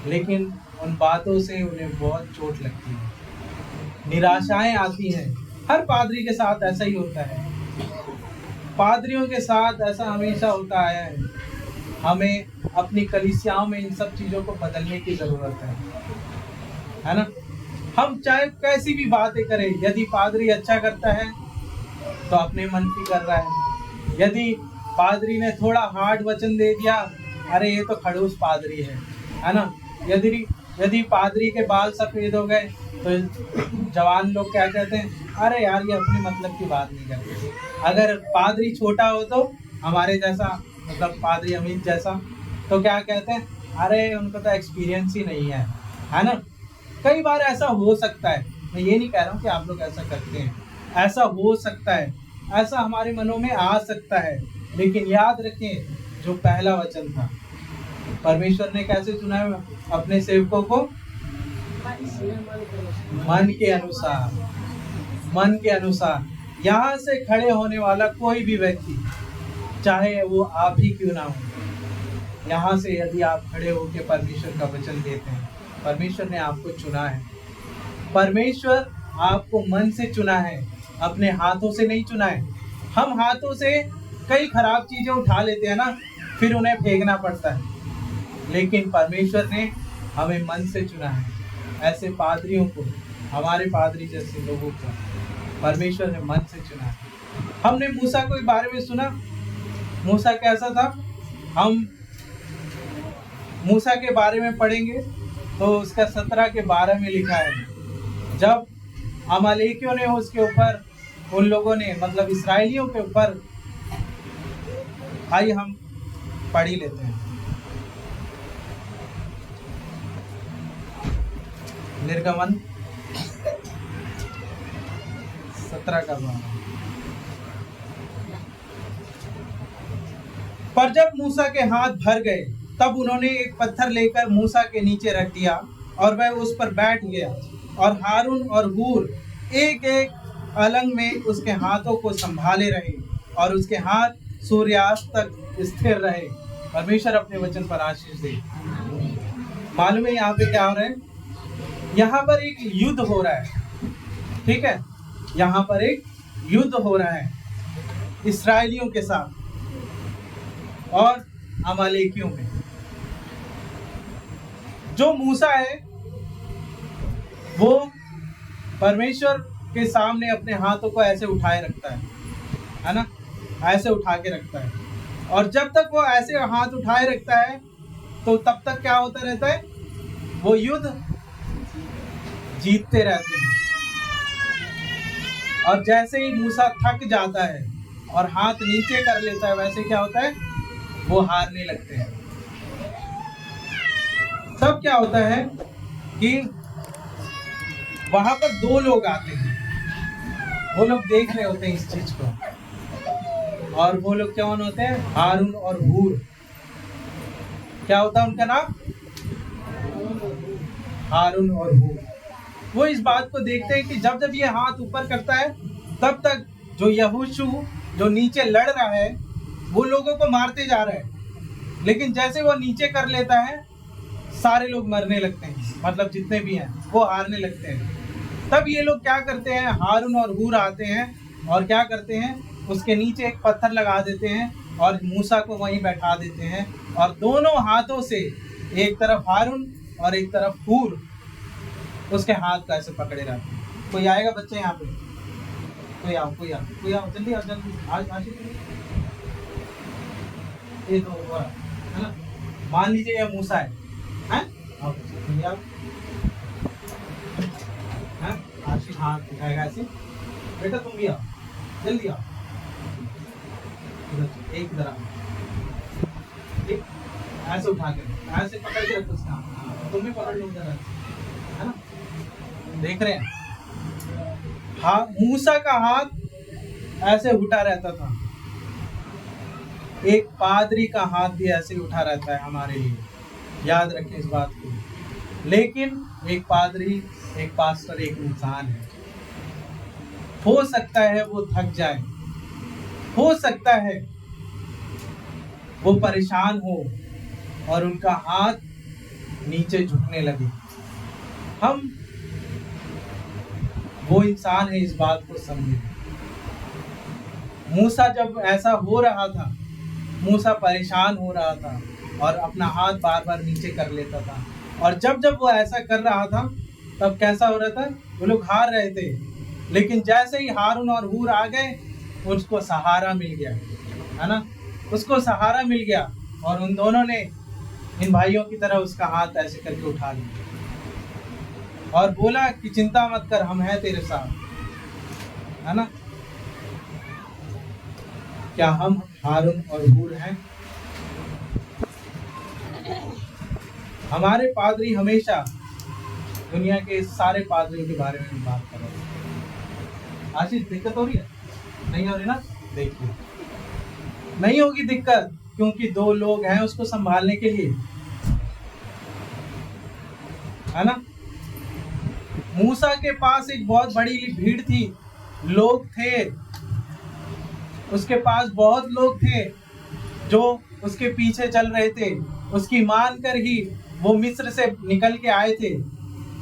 [SPEAKER 1] लेकिन उन बातों से उन्हें बहुत चोट लगती है, निराशाएं आती हैं। हर पादरी के साथ ऐसा ही होता है, पादरियों के साथ ऐसा हमेशा होता आया है। हमें अपनी कलीसियाओं में इन सब चीज़ों को बदलने की ज़रूरत है ना। हम चाहे कैसी भी बातें करें, यदि पादरी अच्छा करता है तो अपने मन की कर रहा है। यदि पादरी ने थोड़ा हार्ड वचन दे दिया, अरे ये तो खड़ूस पादरी है ना। यदि पादरी के बाल सफ़ेद हो गए तो जवान लोग क्या कहते हैं, अरे यार ये अपने मतलब की बात नहीं करते। अगर पादरी छोटा हो तो हमारे जैसा, मतलब पादरी अमित जैसा, तो क्या कहते हैं, अरे उनको तो एक्सपीरियंस ही नहीं है ना। कई बार ऐसा हो सकता है, मैं ये नहीं कह रहा हूँ कि आप लोग ऐसा करते हैं, ऐसा हो सकता है, ऐसा हमारे मनों में आ सकता है, लेकिन याद रखें जो पहला वचन था, परमेश्वर ने कैसे चुना है अपने सेवकों को, मन के अनुसार, मन के अनुसार। यहाँ से खड़े होने वाला कोई भी व्यक्ति, चाहे वो आप ही क्यों ना हो, यहाँ से यदि आप खड़े होकर परमेश्वर का वचन देते हैं, परमेश्वर ने आपको चुना है, परमेश्वर आपको मन से चुना है, अपने हाथों से नहीं चुना है। हम हाथों से कई खराब चीज़ें उठा लेते हैं ना, फिर उन्हें फेंकना पड़ता है, लेकिन परमेश्वर ने हमें मन से चुना है। ऐसे पादरियों को, हमारे पादरी जैसे लोगों को परमेश्वर ने मन से चुना है। हमने मूसा के बारे में सुना, मूसा कैसा था, हम मूसा के बारे में पढ़ेंगे तो उसका 17 के 12 में लिखा है, जब अमालेकियों ने उसके ऊपर, उन लोगों ने मतलब इस्राएलियों के ऊपर, आइए हम पढ़ ही लेते हैं। निर्गमन 17 का 12। पर जब मूसा के हाथ भर गए तब उन्होंने एक पत्थर लेकर मूसा के नीचे रख दिया और वह उस पर बैठ गया, और हारून और हूर एक एक अलंग में उसके हाथों को संभाले रहे और उसके हाथ सूर्यास्त तक स्थिर रहे। परमेश्वर अपने वचन पर आशीष दे। मालूम है यहाँ पे क्या हो रहा है? यहाँ पर एक युद्ध हो रहा है, ठीक है? यहाँ पर एक युद्ध हो रहा है इस्राएलियों के साथ और अमालेकियों में। जो मूसा है वो परमेश्वर के सामने अपने हाथों को ऐसे उठाए रखता है ना, ऐसे उठा के रखता है, और जब तक वो ऐसे हाथ उठाए रखता है तो तब तक क्या होता रहता है? वो युद्ध जीतते रहते हैं। और जैसे ही मूसा थक जाता है और हाथ नीचे कर लेता है, वैसे क्या होता है? वो हारने लगते हैं। तब क्या होता है कि वहां पर दो लोग आते हैं, वो लोग देख रहे होते हैं इस चीज को, और वो लोग कौन होते हैं? हारून और हूर। क्या होता है उनका नाम? हारून और हूर। वो इस बात को देखते हैं कि जब जब ये हाथ ऊपर करता है तब तक जो यहोशू जो नीचे लड़ रहा है वो लोगों को मारते जा रहा है, लेकिन जैसे वो नीचे कर लेता है सारे लोग मरने लगते हैं, मतलब जितने भी हैं वो हारने लगते हैं। तब ये लोग क्या करते हैं? हारून और हूर आते हैं और क्या करते हैं? उसके नीचे एक पत्थर लगा देते हैं और मूसा को वहीं बैठा देते हैं, और दोनों हाथों से एक तरफ हारून और एक तरफ हूर उसके हाथ को ऐसे पकड़े रहते हैं। कोई आएगा बच्चे यहाँ पे? कोई आओ, कोई आओ, कोई आओ, जल्दी आओ, जल्दी आज ये तो है ना। मान लीजिए ये मूसा है, हैं? आओ, जल्दी आओ, हैं? आशीष हाथ उठाएगा ऐसे, बेटा तुम भी आओ, जल्दी आओ, एक इधर आओ, ठीक, ऐसे उठा के ऐसे पकड़ के रखो उसका, तुम भी पकड़ लो उधर, है ना? देख रहे हैं? हाँ, मूसा का हाथ ऐसे उठा रहता था, एक पादरी का हाथ भी ऐसे उठा रहता है हमारे लिए, याद रखें इस बात को। लेकिन एक पादरी, एक पास्टर एक इंसान है। हो सकता है वो थक जाए, हो सकता है वो परेशान हो और उनका हाथ नीचे झुकने लगे। हम वो इंसान है, इस बात को समझे। मूसा जब ऐसा हो रहा था, मूसा परेशान हो रहा था और अपना हाथ बार बार नीचे कर लेता था, और जब जब वो ऐसा कर रहा था तब कैसा हो रहा था? वो लोग हार रहे थे, लेकिन जैसे ही हारून और हूर आ गए उसको सहारा मिल गया, है ना? उसको सहारा मिल गया और उन दोनों ने इन भाइयों की तरह उसका हाथ ऐसे करके उठा लिया और बोला कि चिंता मत कर, हम हैं तेरे साथ, है ना? क्या हम हारून और हूर हैं? हमारे पादरी हमेशा दुनिया के सारे पादरियों के बारे में बात कर रहे हैं। आशीष, दिक्कत हो रही है? नहीं हो रही ना? देखिए, नहीं होगी दिक्कत, क्योंकि दो लोग हैं उसको संभालने के लिए, है ना? मूसा के पास एक बहुत बड़ी भीड़ थी, लोग थे, उसके पास बहुत लोग थे जो उसके पीछे चल रहे थे, उसकी मानकर ही वो मिस्र से निकल के आए थे,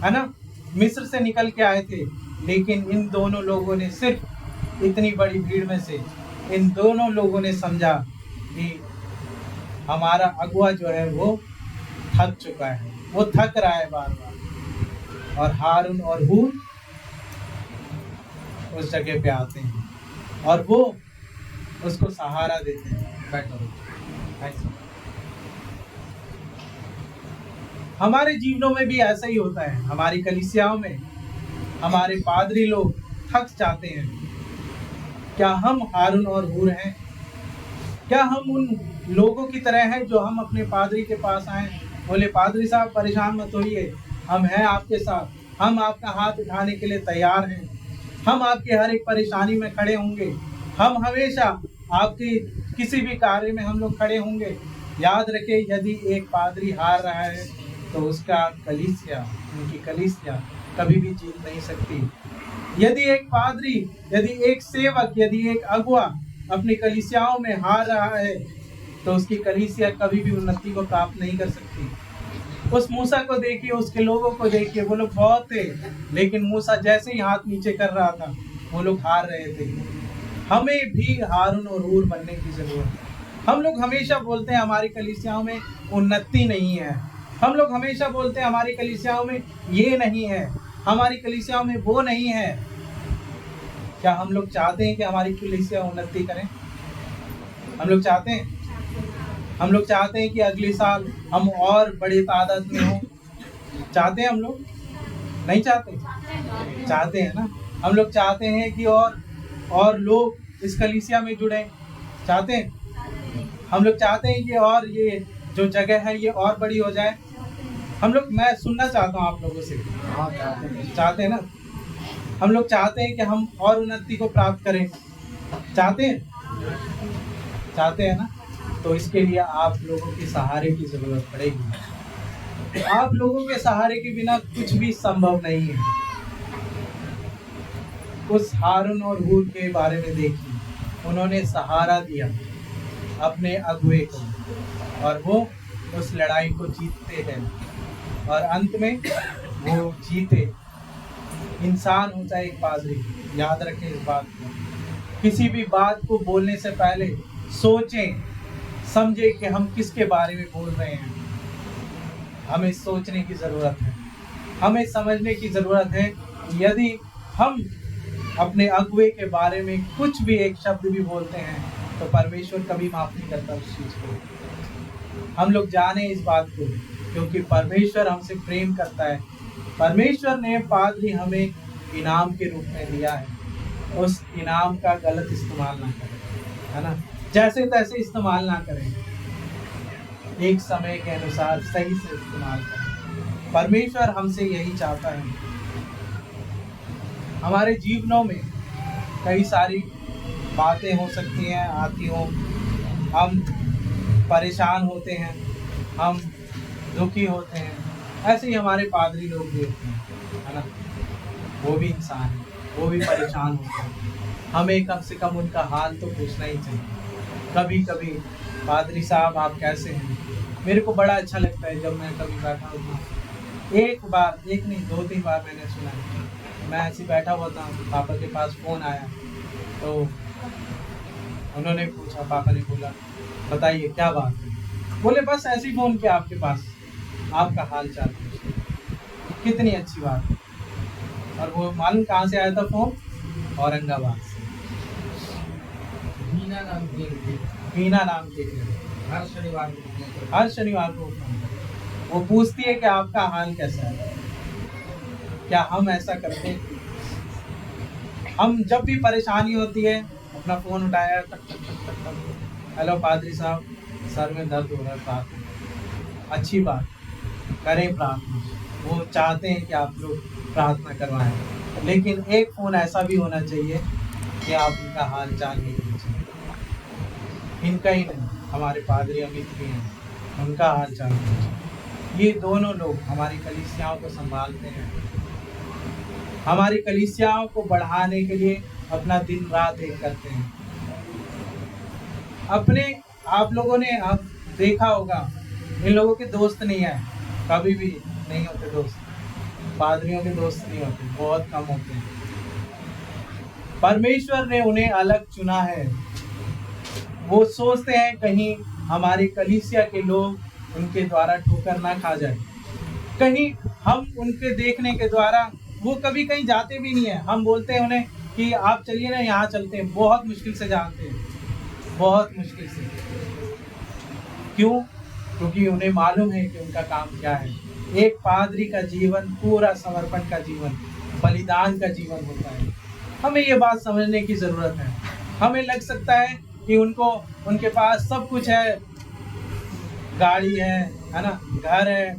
[SPEAKER 1] है ना? मिस्र से निकल के आए थे। लेकिन इन दोनों लोगों ने, सिर्फ इतनी बड़ी भीड़ में से इन दोनों लोगों ने समझा कि हमारा अगुआ जो है वो थक चुका है, वो थक रहा है बार बार, और हारून और हूर उस जगह पे आते हैं और वो उसको सहारा देते हैं। बैठो, हमारे जीवनों में भी ऐसा ही होता है। हमारी कलीसियाओं में हमारे पादरी लोग थक जाते हैं। क्या हम हारून और हूर हैं? क्या हम उन लोगों की तरह हैं जो हम अपने पादरी के पास आए, बोले पादरी साहब परेशान मत होइए, हम हैं आपके साथ, हम आपका हाथ उठाने के लिए तैयार हैं, हम आपकी हर एक परेशानी में खड़े होंगे, हम हमेशा आपकी किसी भी कार्य में हम लोग खड़े होंगे। याद रखें, यदि एक पादरी हार रहा है तो उसका कलीसिया, उनकी कलीसिया कभी भी जीत नहीं सकती। यदि एक पादरी, यदि एक सेवक, यदि एक अगुआ अपनी कलीसियाओं में हार रहा है तो उसकी कलीसिया कभी भी उन्नति को प्राप्त नहीं कर सकती। उस मूसा को देखिए, उसके लोगों को देखिए, वो लोग बहुत थे, लेकिन मूसा जैसे ही हाथ नीचे कर रहा था वो लोग हार रहे थे। हमें भी हारून और हूर बनने की जरूरत है। हम लोग हमेशा बोलते हैं हमारी कलीसियाओं में उन्नति नहीं है, हम लोग हमेशा बोलते हैं हमारी कलीसियाओं में ये नहीं है, हमारी कलीसियाओं में वो नहीं है। क्या हम लोग चाहते हैं कि हमारी कलीसिया उन्नति करें? हम लोग चाहते हैं? हम लोग चाहते हैं कि अगले साल हम और बड़े तादाद में हों? चाहते हैं हम लोग? नहीं चाहते? चाहते हैं ना। हम लोग चाहते हैं कि और लोग इस कलीसिया में जुड़ें। चाहते हैं? हम लोग चाहते हैं कि और ये जो जगह है ये और बड़ी हो जाए। हम लोग, मैं सुनना चाहता हूँ आप लोगों से।
[SPEAKER 2] हाँ,
[SPEAKER 1] चाहते हैं ना? हम लोग चाहते हैं कि हम और उन्नति को प्राप्त करें। चाहते हैं? चाहते हैं ना? तो इसके लिए आप लोगों के सहारे की जरूरत पड़ेगी। आप लोगों के सहारे के बिना कुछ भी संभव नहीं है। उस हारून और हूर के बारे में देखिए, उन्होंने सहारा दिया अपने अगुए को और वो उस लड़ाई को जीतते हैं और अंत में वो जीते। इंसान होता है एक पादरी, याद रखें इस बात को। किसी भी बात को बोलने से पहले सोचें, समझे कि हम किसके बारे में बोल रहे हैं। हमें सोचने की ज़रूरत है, हमें समझने की ज़रूरत है। यदि हम अपने अगुए के बारे में कुछ भी एक शब्द भी बोलते हैं तो परमेश्वर कभी माफ़ नहीं करता उस चीज़ को। हम लोग जाने इस बात को, क्योंकि परमेश्वर हमसे प्रेम करता है। परमेश्वर ने पादरी हमें इनाम के रूप में दिया है, उस इनाम का गलत इस्तेमाल ना करें, है ना। जैसे तैसे इस्तेमाल ना करें, एक समय के अनुसार सही से इस्तेमाल करें। परमेश्वर हमसे यही चाहता है। हमारे जीवनों में कई सारी बातें हो सकती हैं, आती हों, हम परेशान होते हैं, हम दुखी होते हैं। ऐसे ही हमारे पादरी लोग भी होते हैं, है ना। वो भी इंसान है, वो भी परेशान होते हैं। हमें कम से कम उनका हाल तो पूछना ही चाहिए। कभी कभी, पादरी साहब आप कैसे हैं? मेरे को बड़ा अच्छा लगता है जब मैं कभी बैठा होता हूँ। एक बार, एक नहीं 2-3 बार मैंने सुना है, मैं ऐसे बैठा हुआ था, पापा के पास फ़ोन आया तो उन्होंने पूछा, पापा ने बोला बताइए क्या बात है? बोले बस ऐसे ही फ़ोन किया आपके पास, आपका हाल चाल पूछिए। कितनी अच्छी बात है। और वो मालूम कहाँ से आया था फ़ोन? औरंगाबाद से।
[SPEAKER 2] मीना नाम की
[SPEAKER 1] मीना नाम की
[SPEAKER 2] हर शनिवार को
[SPEAKER 1] हर शनिवार को वो पूछती है कि आपका हाल कैसा है। क्या हम ऐसा करते हैं? हम जब भी परेशानी होती है अपना फ़ोन उठाया, टक टक टक टक टक, हेलो पादरी साहब, सर में दर्द हो रहा है, प्रार्थना। अच्छी बात, करें प्रार्थना। वो चाहते हैं कि आप लोग प्रार्थना करवाएं, लेकिन एक फ़ोन ऐसा भी होना चाहिए कि आप उनका हाल चाल नहीं पूछें। इनका ही नहीं, हमारे पादरी अमित भी हैं, उनका हाल चाल पूछें। ये दोनों लोग हमारी कलीसियाओं को संभालते हैं, हमारी कलीसियाओं को बढ़ाने के लिए अपना दिन रात एक करते हैं। अपने आप लोगों ने अब देखा होगा, इन लोगों के दोस्त नहीं है, कभी भी नहीं होते दोस्त। पादरियों के दोस्त नहीं होते, बहुत कम होते हैं। परमेश्वर ने उन्हें अलग चुना है। वो सोचते हैं कहीं हमारी कलीसिया के लोग उनके द्वारा ठोकर ना खा जाए, कहीं हम उनके देखने के द्वारा, वो कभी कहीं जाते भी नहीं है। हम बोलते हैं उन्हें कि आप चलिए ना, यहाँ चलते हैं, बहुत मुश्किल से जाते हैं, बहुत मुश्किल से। क्यों? क्योंकि उन्हें मालूम है कि उनका काम क्या है। एक पादरी का जीवन पूरा समर्पण का जीवन, बलिदान का जीवन होता है। हमें ये बात समझने की ज़रूरत है। हमें लग सकता है कि उनके पास सब कुछ है, गाड़ी है ना, घर है,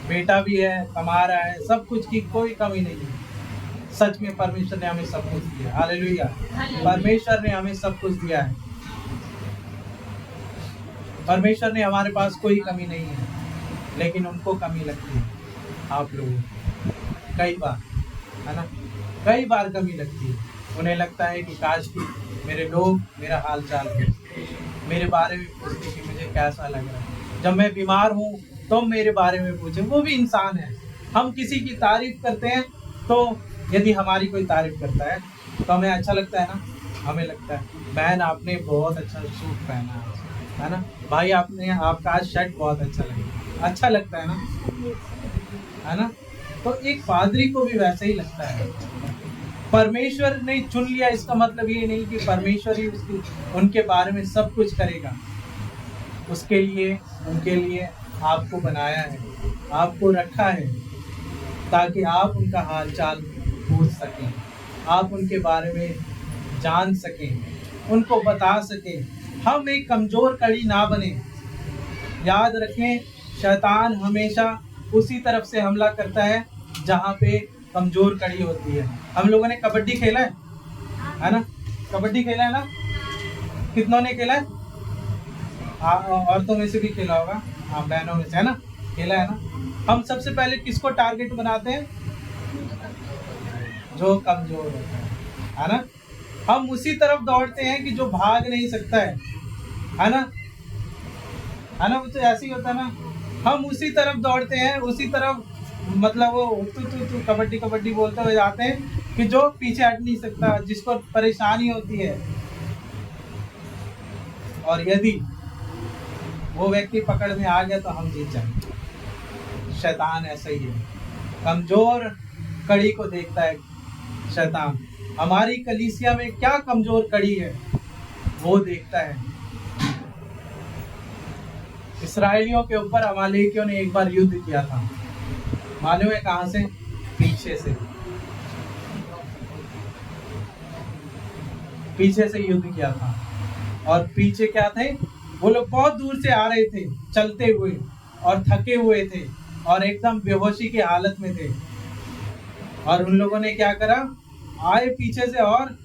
[SPEAKER 1] बेटा भी है, कमा रहा है, सब कुछ की कोई कमी नहीं है। सच में परमेश्वर ने हमें सब कुछ दिया। हालेलुया। परमेश्वर ने हमें सब कुछ दिया है। परमेश्वर ने हमारे पास कोई कमी नहीं है, लेकिन उनको कमी लगती है। आप लोगों को कई बार, है ना, कई बार कमी लगती है। उन्हें लगता है कि काश कि मेरे लोग मेरा हाल चाल पूछते, मेरे बारे में पूछते कि मुझे कैसा लग रहा है। जब मैं बीमार हूँ तो मेरे बारे में पूछे। वो भी इंसान है। हम किसी की तारीफ करते हैं तो यदि हमारी कोई तारीफ करता है तो हमें अच्छा लगता है ना। हमें लगता है बहन आपने बहुत अच्छा सूट पहना है ना, भाई आपका आज शर्ट बहुत अच्छा लगता है ना। तो एक पादरी को भी वैसे ही लगता है। परमेश्वर ने चुन लिया, इसका मतलब ये नहीं कि परमेश्वर ही उनके बारे में सब कुछ करेगा। उसके लिए उनके लिए आपको बनाया है, आपको रखा है, ताकि आप उनका हाल चाल पूछ सकें, आप उनके बारे में जान सकें, उनको बता सकें। हम एक कमज़ोर कड़ी ना बने। याद रखें, शैतान हमेशा उसी तरफ से हमला करता है जहाँ पे कमज़ोर कड़ी होती है। हम लोगों ने कबड्डी खेला है ना, कबड्डी खेला है ना, कितनों ने खेला है? औरतों में से भी खेला होगा, हाँ बहनों में से, है ना, खेला है ना। हम सबसे पहले किसको टारगेट बनाते हैं? जो कमज़ोर होता है ना। हम उसी तरफ दौड़ते हैं कि जो भाग नहीं सकता है ना। वो तो ऐसे ही होता है ना। हम उसी तरफ दौड़ते हैं, उसी तरफ, मतलब वो तू कबड्डी बोलते हुए जाते हैं कि जो पीछे हट नहीं सकता, जिसको परेशानी होती है। और यदि वो व्यक्ति पकड़ में आ गया तो हम जीत जाएंगे। शैतान ऐसा ही है, कमज़ोर कड़ी को देखता है शैतान। हमारी कलीसिया में क्या कमज़ोर कड़ी है वो देखता है। इस्राएलियों के ऊपर अमालेकियों ने एक बार युद्ध किया था। मालूम है कहाँ से? पीछे से युद्ध किया था। और पीछे क्या थे? वो लोग बहुत दूर से आ रहे थे चलते हुए, और थके हुए थे, और एकदम बेहोशी की हालत में थे। और उन लोगों ने क्या करा? आए पीछे से, और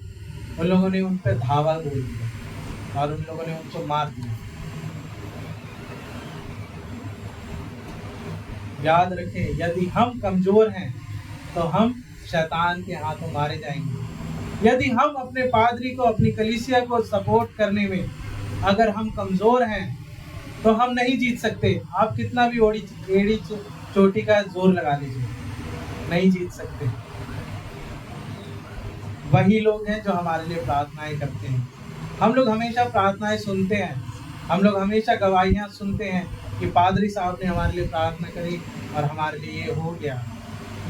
[SPEAKER 1] उन लोगों ने उन पर धावा बोल दिया, और उन लोगों ने उनको मार दिया। याद रखें, यदि हम कमज़ोर हैं तो हम शैतान के हाथों मारे जाएंगे। यदि हम अपने पादरी को, अपनी कलीसिया को सपोर्ट करने में अगर हम कमज़ोर हैं तो हम नहीं जीत सकते। आप कितना भी एड़ी चोटी का जोर लगा लीजिए, नहीं जीत सकते। वही लोग हैं जो हमारे लिए प्रार्थनाएं करते हैं। हम लोग हमेशा प्रार्थनाएं सुनते हैं, हम लोग हमेशा गवाहियाँ सुनते हैं कि पादरी साहब ने हमारे लिए प्रार्थना करी और हमारे लिए ये हो गया।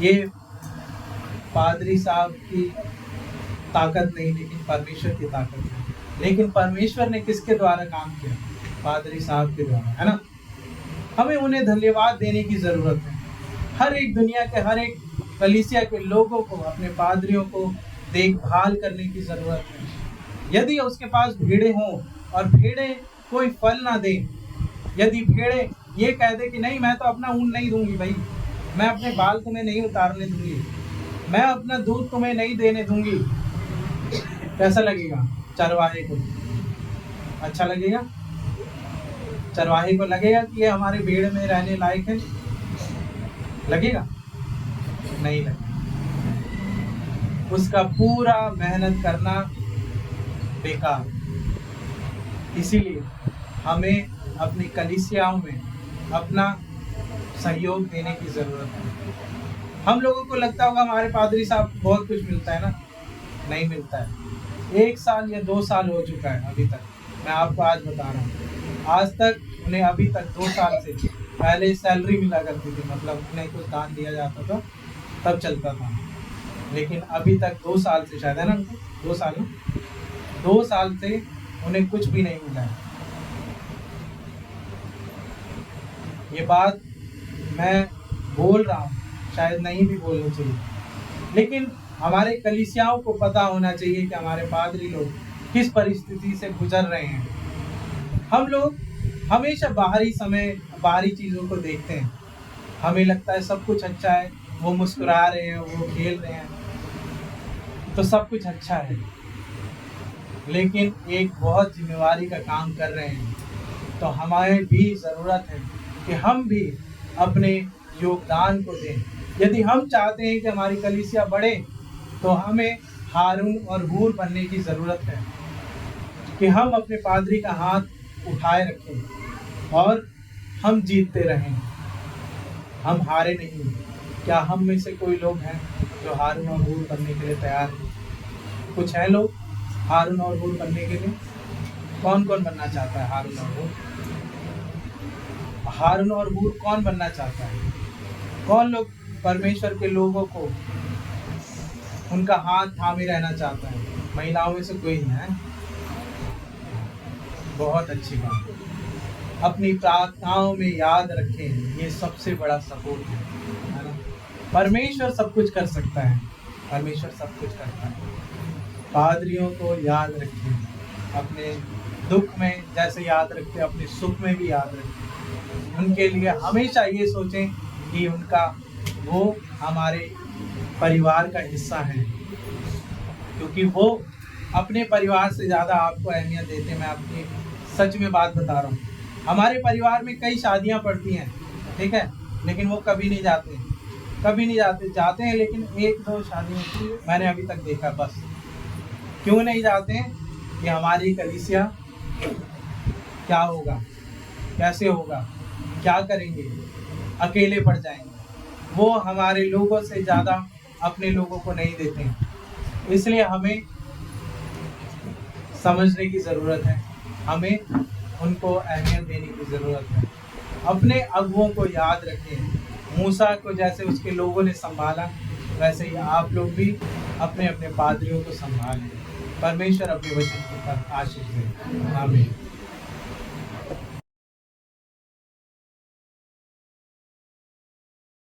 [SPEAKER 1] ये पादरी साहब की ताकत नहीं, लेकिन परमेश्वर की ताकत है। लेकिन परमेश्वर ने किसके द्वारा काम किया? पादरी साहब के द्वारा, है ना। हमें उन्हें धन्यवाद देने की ज़रूरत है। हर एक दुनिया के, हर एक कलीसिया के लोगों को, अपने पादरियों को देखभाल करने की ज़रूरत है। यदि उसके पास भेड़ें हों और भेड़ें कोई फल ना दें, यदि भेड़ें ये कह दे कि नहीं मैं तो अपना ऊन नहीं दूंगी भाई, मैं अपने बाल तुम्हें नहीं उतारने दूंगी, मैं अपना दूध तुम्हें नहीं देने दूंगी, कैसा लगेगा चरवाहे को? अच्छा लगेगा? चरवाहे को लगेगा कि ये हमारे भेड़ में रहने लायक है? लगेगा? नहीं लगेगा। उसका पूरा मेहनत करना बेकार। इसीलिए हमें अपनी कलीसियाओं में अपना सहयोग देने की ज़रूरत है। हम लोगों को लगता होगा हमारे पादरी साहब को बहुत कुछ मिलता है ना, नहीं मिलता है। 1 साल या 2 साल हो चुका है अभी तक, मैं आपको आज बता रहा हूँ। आज तक उन्हें, अभी तक 2 साल से, पहले सैलरी मिला करती थी, मतलब उन्हें कुछ दान दिया जाता था तब चलता था। लेकिन अभी तक 2 साल से, शायद है ना, 2 साल से उन्हें कुछ भी नहीं मिला है। ये बात मैं बोल रहा हूँ, शायद नहीं भी बोलनी चाहिए, लेकिन हमारे कलीसियाओं को पता होना चाहिए कि हमारे पादरी लोग किस परिस्थिति से गुजर रहे हैं। हम लोग हमेशा बाहरी चीज़ों को देखते हैं, हमें लगता है सब कुछ अच्छा है, वो मुस्कुरा रहे हैं, वो खेल रहे हैं, तो सब कुछ अच्छा है, लेकिन एक बहुत जिम्मेवारी का काम कर रहे हैं। तो हमें भी ज़रूरत है कि हम भी अपने योगदान को दें। यदि हम चाहते हैं कि हमारी कलीसिया बढ़े, तो हमें हारून और हूर बनने की ज़रूरत है कि हम अपने पादरी का हाथ उठाए रखें और हम जीतते रहें, हम हारे नहीं। क्या हम में से कोई लोग हैं जो हारून और हूर बनने के लिए तैयार हैं? कुछ हैं लोग हारून और हूर बनने के लिए? कौन कौन बनना चाहता है हारून और हूर? हारून और हूर कौन बनना चाहता है? कौन लोग परमेश्वर के लोगों को उनका हाथ थामे रहना चाहता है? महिलाओं में से कोई नहीं है? बहुत अच्छी बात। अपनी प्रार्थनाओं में याद रखें, ये सबसे बड़ा सपोर्ट है ना? परमेश्वर सब कुछ कर सकता है, परमेश्वर सब कुछ करता है। पादरियों को याद रखें, अपने दुख में जैसे याद रखते, अपने सुख में भी याद रखें। उनके लिए हमेशा ये सोचें कि वो हमारे परिवार का हिस्सा है, क्योंकि वो अपने परिवार से ज़्यादा आपको अहमियत देते हैं। मैं अपनी सच में बात बता रहा हूँ। हमारे परिवार में कई शादियाँ पड़ती हैं, ठीक है, लेकिन वो कभी नहीं जाते, जाते हैं लेकिन 1-2 शादियाँ मैंने अभी तक देखा बस। क्यों नहीं जाते हैं? कि हमारी कलीसिया क्या होगा, कैसे होगा, क्या करेंगे, अकेले पड़ जाएंगे। वो हमारे लोगों से ज़्यादा अपने लोगों को नहीं देते हैं, इसलिए हमें समझने की ज़रूरत है, हमें उनको अहमियत देने की ज़रूरत है। अपने अगुओं को याद रखें। मूसा को जैसे उसके लोगों ने संभाला, वैसे ही आप लोग भी अपने अपने पादरियों को संभालें। परमेश्वर अपने वचन को आशीष दे। आमीन।